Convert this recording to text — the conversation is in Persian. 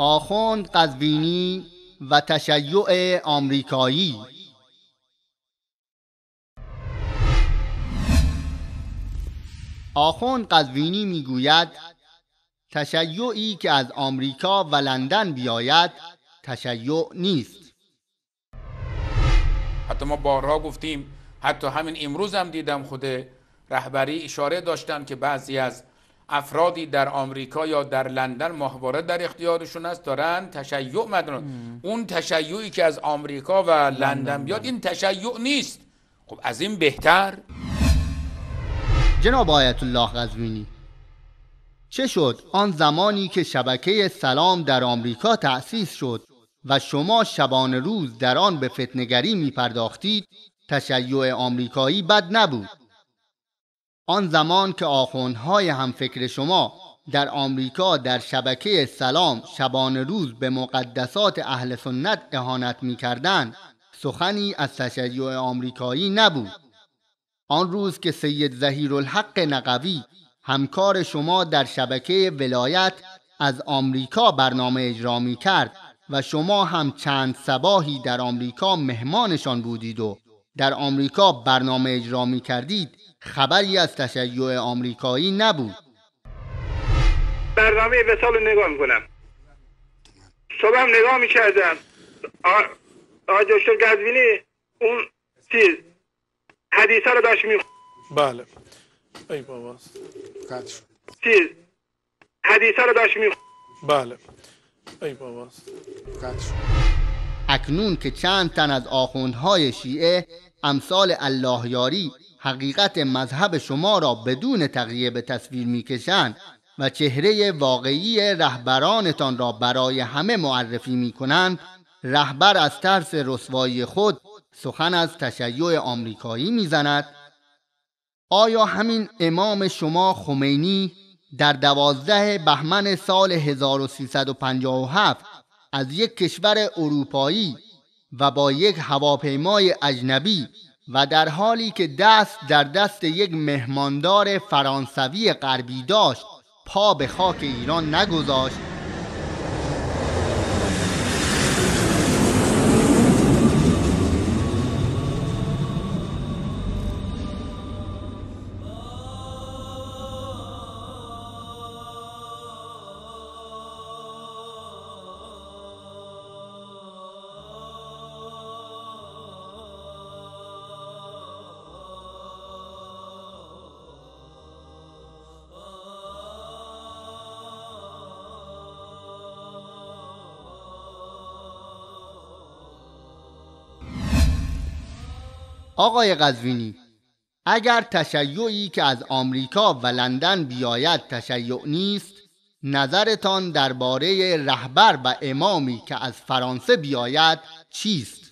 آخوند قزوینی و تشیع آمریکایی. آخوند قزوینی میگوید تشیعی که از آمریکا و لندن بیاید تشیع نیست. حتی ما بارها گفتیم، حتی همین امروز هم دیدم خود رهبری اشاره داشتن که بعضی از افرادی در آمریکا یا در لندن ماهواره در اختیارشون است، دارن تشیع مدرن. اون تشیعی که از آمریکا و لندن بیاد این تشیع نیست. خب از این بهتر. جناب آیت الله قزوینی، چه شد آن زمانی که شبکه سلام در آمریکا تأسیس شد و شما شبانه روز در آن به فتنه‌گری می پرداختید تشیع آمریکایی بد نبود؟ آن زمان که آخوندهای همفکر شما در آمریکا در شبکه سلام شبانه روز به مقدسات اهل سنت اهانت می کردند سخنی از تشیع آمریکایی نبود. آن روز که سید ظهیرالحق نقوی همکار شما در شبکه ولایت از آمریکا برنامه اجرا می کرد و شما هم چند صباحی در آمریکا مهمانشان بودید و در آمریکا برنامه اجرا می کردید، خبری از تشیع آمریکایی نبود. برنامه وصال رو نگاه میکنم، صبح هم نگاه میکردم. آقای دکتر قزوینی اون چیز حدیثا رو داشت بله ای بابا چیز حدیثا رو داشت بله ای بابا اکنون که چند تن از آخوندهای شیعه امثال الله یاری حقیقت مذهب شما را بدون تقیه به تصویر میکشند و چهره واقعی رهبرانتان را برای همه معرفی میکنند، رهبر از ترس رسوایی خود سخن از تشیع آمریکایی میزند. آیا همین امام شما خمینی در 12 بهمن سال 1357 از یک کشور اروپایی و با یک هواپیمای اجنبی و در حالی که دست در دست یک مهماندار فرانسوی غربی داشت پا به خاک ایران نگذاشت؟ آقای قزوینی، اگر تشیعی که از آمریکا و لندن بیاید تشیع نیست، نظرتان درباره رهبر و امامی که از فرانسه بیاید چیست؟